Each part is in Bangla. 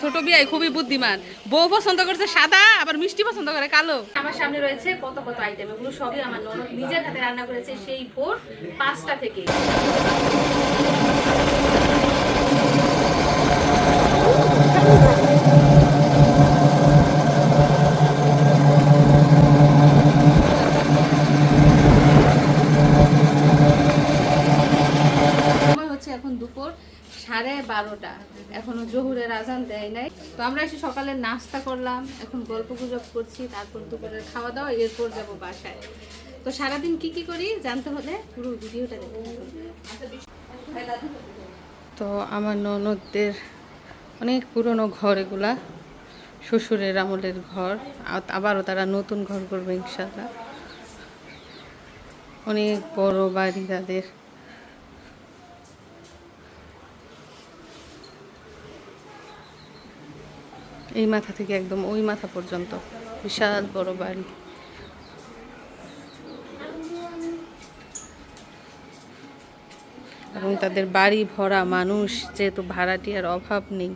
ছোট বিয়াই খুবই বুদ্ধিমান, বউ পছন্দ করছে সাদা, আবার মিষ্টি পছন্দ করে কালো। আমার সামনে রয়েছে কত কত আইটেম, এগুলো সবই আমার ননদ নিজের হাতে রান্না করেছে সেই ভোর 5টা থেকে। এখন দুপুর 12:30, এখনো জোহরের আজান দেয় নাই। তো আমরা এসে সকালে নাস্তা করলাম, এখন গল্প গুজব করছি, তারপর দুপুরের খাওয়া দাওয়া, এরপর যাব বাসায়। তো সারাদিন কি কি করি জানতে হলে পুরো ভিডিওটা দেখুন। তো আমার ননদদের অনেক পুরনো ঘর এগুলা, শ্বশুরের আমলের ঘর, আবারও তারা নতুন ঘর করবে ইনশাআল্লাহ। অনেক বড় বাড়ি তাদের। এই মাথা থেকে একদম ওই মাথা পর্যন্ত বিশাল বড় বাড়ি। এবং তাদের বাড়ি ভরা মানুষ, যেহেতু ভাড়াটিয়ার অভাব নেই।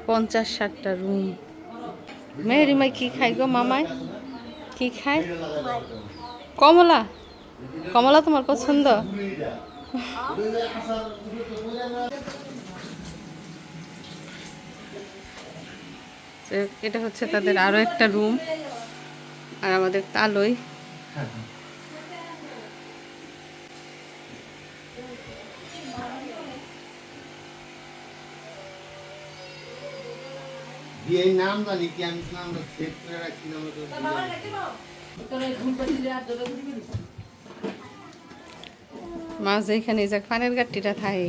50-60টা রুম। মেহরিমাই কি খাই গো? মামাই কি খায়? কমলা। কমলা তোমার পছন্দ? এটা হচ্ছে তাদের আরো একটা রুম, আর আমাদের তালই। মাছ এখানে যাক পানের গাট্টিটা থাই।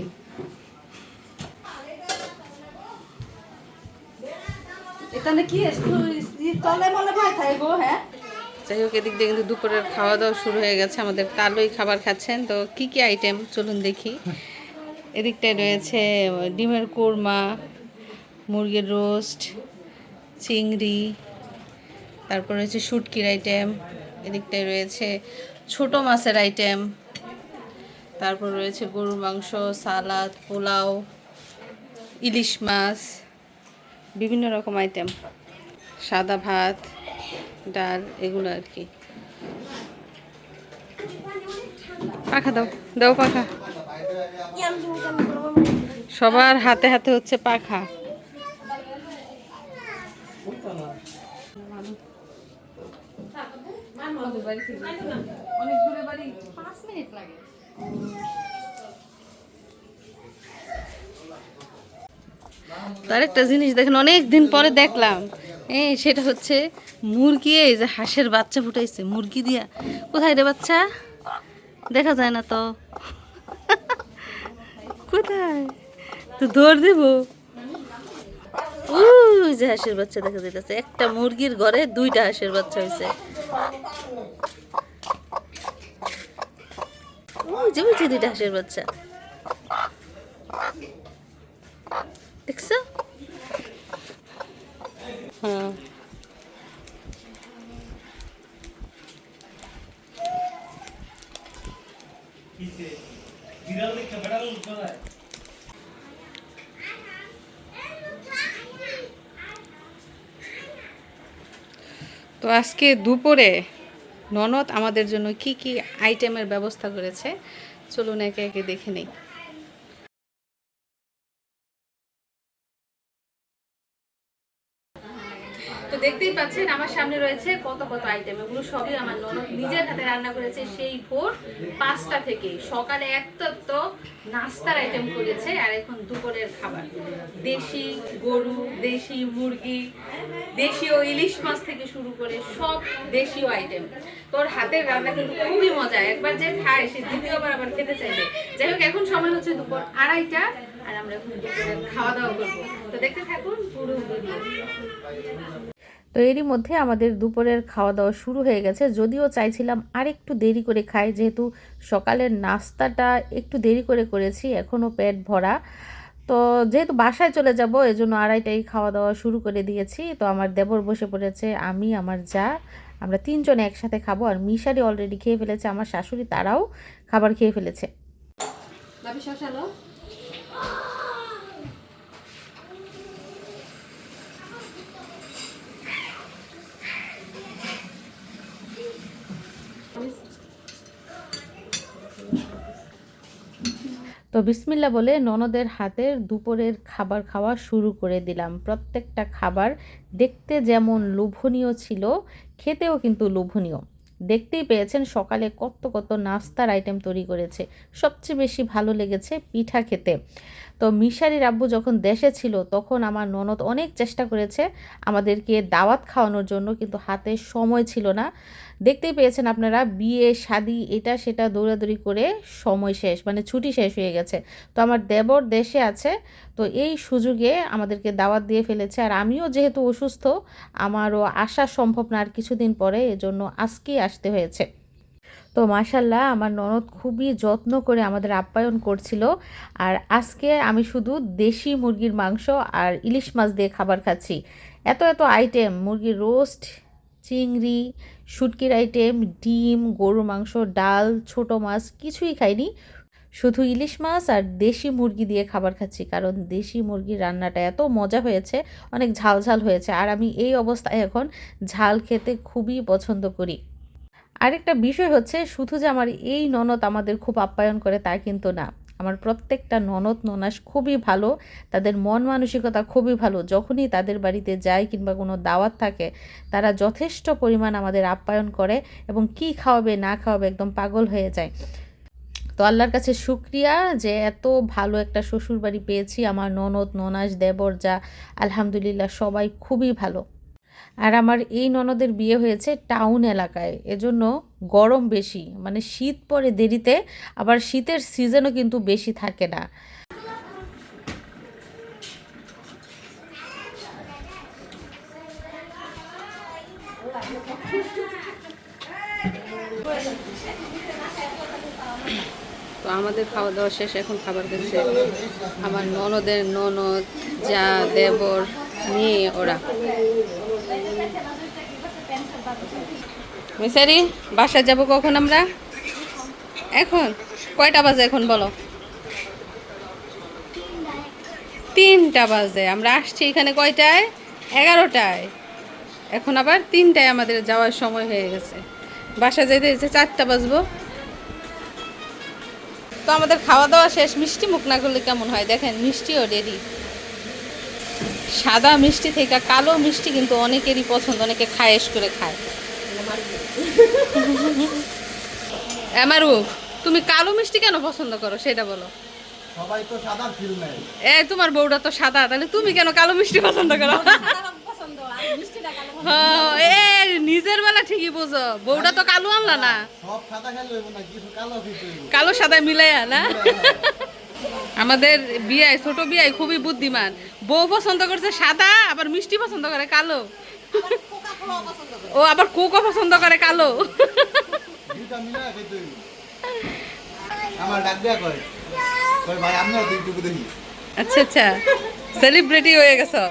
যাই হোক, এদিক দিয়ে কিন্তু দুপুরের খাওয়া দাওয়া শুরু হয়ে গেছে। আমাদের তালই খাবার খাচ্ছেন। তো কি কি আইটেম চলুন দেখি। এদিকটায় রয়েছে ডিমের কোরমা, মুরগির রোস্ট, চিংড়ি, তারপর রয়েছে শুটকির আইটেম, এদিকটায় রয়েছে ছোট মাছের আইটেম, তারপর রয়েছে গরুর মাংস, সালাদ, পোলাও, ইলিশ মাছ, বিভিন্ন রকম আইটেম, সাদা ভাত, ডাল, এগুলো আর কি। পাখা দাও, দাও পাখা। সবার হাতে হাতে হচ্ছে পাখা। অনেক দূরে বাড়ি, 5 মিনিট লাগে। তার একটা জিনিস দেখেন, অনেক দিন পরে দেখলাম, সেটা হচ্ছে মুরগি। এই যে হাঁসের বাচ্চা ফুটাইছে মুরগি দিয়া। কোথায় রে বাচ্চা? দেখা যায় না তো। কোথায়? তো দৌড় দেব। ওই যে হাঁসের বাচ্চা দেখা যাইতেছে। একটা মুরগির ঘরে 2টা হাঁসের বাচ্চা হয়েছে। ওই যে 2টা হাঁসের বাচ্চা দেখছো? হ্যাঁ, তো আজকে দুপুরে ননদ আমাদের জন্য কি কি আইটেমের ব্যবস্থা করেছে চলুন একে একে দেখে নেই। তো দেখতেই পাচ্ছেন আমার সামনে রয়েছে কত কত আইটেম, এগুলো সবই আমার ননদ নিজের হাতে রান্না করেছে সেই ভোর 5টা থেকে। সকালে তো নাস্তার আইটেম করেছে, আর এখন দুপুরের খাবার। দেশি গরু, দেশি মুরগি, দেশীয় ইলিশ মাছ থেকে শুরু করে সব দেশীয় আইটেম। তোর হাতের রান্না কিন্তু খুবই মজা, একবার যে খায় সে দ্বিতীয়বার আবার খেতে চাইবে। যাই হোক, এখন সময় হচ্ছে দুপুর 2:30, আর আমরা এখন দুপুরের খাওয়া দাওয়া করবো। তো দেখতে থাকুন পুরো ভিডিও। তো এরই মধ্যে আমাদের দুপুরের খাওয়া দাওয়া শুরু হয়ে গেছে। যদিও চাইছিলাম আর একটু দেরি করে খাই, যেহেতু সকালের নাস্তাটা একটু দেরি করে করেছি, এখনও পেট ভরা। তো যেহেতু বাসায় চলে যাব, এজন্য 2:30টায় খাওয়া দাওয়া শুরু করে দিয়েছি। তো আমার দেবর বসে পড়েছে, আমি, আমার যা, আমরা 3 জনে একসাথে খাবো। আর মিশারি অলরেডি খেয়ে ফেলেছে, আমার শাশুড়ি তারাও খাবার খেয়ে ফেলেছে। তো বিসমিল্লাহ বলে ননদের হাতের দুপুরের খাবার খাওয়া শুরু করে দিলাম। প্রত্যেকটা খাবার দেখতে যেমন লোভনীয় ছিল, খেতেও কিন্তু লোভনীয়। দেখতেই পেয়েছেন সকালে কত কত নাস্তার আইটেম তৈরি করেছে। সবচেয়ে বেশি ভালো লেগেছে পিঠা খেতে। তো মিশারির আব্বু যখন দেশে ছিল তখন আমার ননদ অনেক চেষ্টা করেছে আমাদেরকে দাওয়াত খাওয়ানোর জন্য, কিন্তু হাতে সময় ছিল না। দেখতেই পেয়েছেন আপনারা, বিয়ে শাদি এটা সেটা দৌড়াদৌড়ি করে সময় শেষ, মানে ছুটি শেষ হয়ে গেছে। তো আমার দেবর দেশে আছে, তো এই সুযোগে আমাদেরকে দাওয়াত দিয়ে ফেলেছে। আর আমিও যেহেতু অসুস্থ, আমারও আসা সম্ভব না আর কিছুদিন পরে, এজন্য আজকেই আসতে হয়েছে। তো মাশাল্লাহ আমার ননদ খুবই যত্ন করে আমাদের আপ্যায়ন করছিল। আর আজকে আমি শুধু দেশি মুরগির মাংস আর ইলিশ মাছ দিয়ে খাবার খাচ্ছি। এত এত আইটেম, মুরগির রোস্ট, চিংড়ি, শুটকির আইটেম, ডিম, গরুর মাংস, ডাল, ছোট মাছ কিছুই খাইনি, শুধু ইলিশ মাছ আর দেশি মুরগি দিয়ে খাবার খাচ্ছি। কারণ দেশি মুরগির রান্নাটা এত মজা হয়েছে, অনেক ঝাল ঝাল হয়েছে। আর আমি এই অবস্থায় এখন ঝাল খেতে খুবই পছন্দ করি। আরেকটা বিষয় হচ্ছে, শুধু যে আমার এই ননদ আমাদের খুব আপ্যায়ন করে তা কিন্তু না, আমার প্রত্যেকটা ননদ ননাস খুবই ভালো, তাদের মন মানসিকতা খুবই ভালো। যখনই তাদের বাড়িতে যাই কিংবা কোনো দাওয়াত থাকে, তারা যথেষ্ট পরিমাণ আমাদের আপ্যায়ন করে এবং কি খাওয়াবে না খাওয়াবে একদম পাগল হয়ে যায়। তো আল্লাহর কাছে শুক্রিয়া যে এত ভালো একটা শ্বশুর বাড়ি পেয়েছি। আমার ননদ ননাস দেবর যা, আলহামদুলিল্লাহ সবাই খুবই ভালো। আর আমার এই ননদের বিয়ে হয়েছে টাউন এলাকায়, এজন্য গরম বেশি, মানে শীত পড়ে দেরিতে, আবার শীতের সিজনও কিন্তু বেশি থাকে না। তো আমাদের খাওয়া দাওয়া শেষ, এখন খাবার দিচ্ছে আমার ননদের ননদ যা দেবর নিয়ে ওরা। মিসারি বাসায় যাব কখন আমরা? এখন কয়টা বাজে এখন বলো? 3টা বাজে। আমরা আসছি এখানে কয়টায়? 11টায়। এখন আবার 3টায় আমাদের যাওয়ার সময় হয়ে গেছে। বাসা যেতে যেতে 4টা বাজবো। তো আমাদের খাওয়া দাওয়া শেষ। মিষ্টি মুখ না করলে কেমন হয়? দেখেন মিষ্টিও রেডি। সাদা মিষ্টি থেকে কালো মিষ্টি কিন্তু অনেকেরই পছন্দ, অনেকে খায়েশ করে খায়। আমারও। তুমি কালো মিষ্টি কেন পছন্দ করো সেটা বলো। সবাই তো সাদা ফিল নেয়। তোমার বউটা তো সাদা, তাহলে তুমি কেন কালো মিষ্টি পছন্দ করো? নিজের বেলা ঠিকই বোঝো, বউটা তো কালো আনলা না। সব সাদা খেলে হইব না, কিছু কালো খেতে হইব। কালো সাদা মিলাইয়া না? আমাদের বিয়াই, ছোট বিয়াই খুবই বুদ্ধিমান। বউ পছন্দ করছে সাদা, আবার মিষ্টি পছন্দ করে কালো। ও আবার কোকো পছন্দ করে কালো। দুইটা মিলা খেতে হইব। আমার ডাক দেয়া কয় ভাই আপনারা দুইটুকু দেখি। আচ্ছা আচ্ছা, সেলিব্রিটি হয়ে গেছো।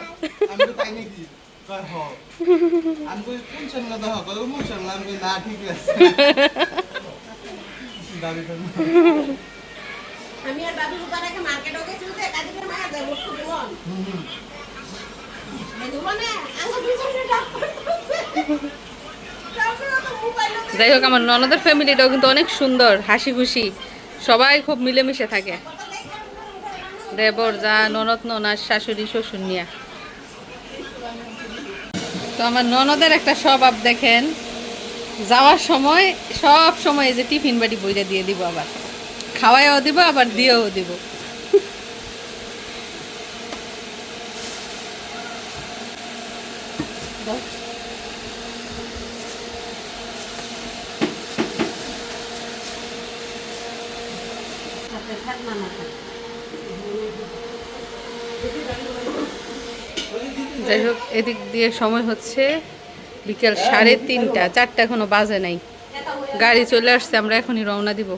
আমি তো তাই নাকি কয় হ আমি কই কোন চ্যানেলে দেখা কয় কোন চ্যানেলে, আমি কই না ঠিক আছে। দাবি কর আমি আর বাবু বাবাকে মার্কেটে গেছিল যে কাজে মায়া দেব একটু বল মানে আমার দুজনে ডাক করতেছে। যাই হোক, আমার ননদের ফ্যামিলিটাও কিন্তু অনেক সুন্দর, হাসি খুশি, সবাই খুব মিলেমিশে থাকে। দেবর যা, ননদ ননাস, শাশুড়ি শ্বশুর নিয়া। তো আমার ননদের একটা স্বভাব দেখেন, যাওয়ার সময় সব সময় এই যে টিফিন বাড়ি বইটা দিয়ে দিব, আবার খাওয়াইও দিব আবার দিয়েও দিব। যাই হোক, এদিক দিয়ে সময় হচ্ছে বিকেল 3:30, 4টা এখনো বাজে নাই। গাড়ি চলে আসছে, আমরা এখনই রওনা দিব।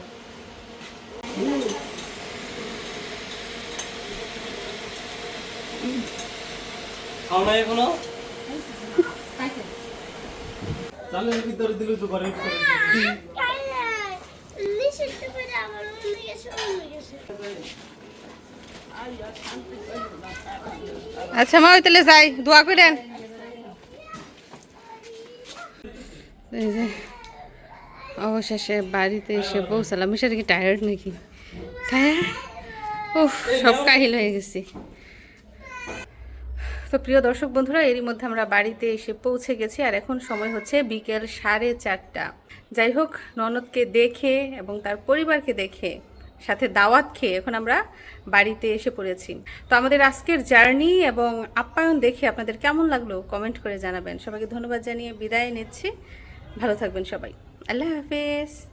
আচ্ছা মা, ওই তাহলে যাই, দোয়া করেন। এই যে অবশেষে বাড়িতে এসে পৌঁছালাম। মিশার কি টায়ার্ড নাকি? টায়ার্ড উফ, সব কাহিল হয়ে গেছি। তো প্রিয় দর্শক বন্ধুরা, এরই মধ্যে আমরা বাড়িতে এসে পৌঁছে গেছি আর এখন সময় হচ্ছে বিকেল 4:30। যাই হোক, ননদকে দেখে এবং তার পরিবারকে দেখে সাথে দাওয়াত খেয়ে এখন আমরা বাড়িতে এসে পড়েছি। তো আমাদের আজকের জার্নি এবং আপ্যায়ন দেখে আপনাদের কেমন লাগলো কমেন্ট করে জানাবেন। সবাইকে ধন্যবাদ জানিয়ে বিদায় নিচ্ছি। ভালো থাকবেন সবাই। আল্লাহ হাফেজ।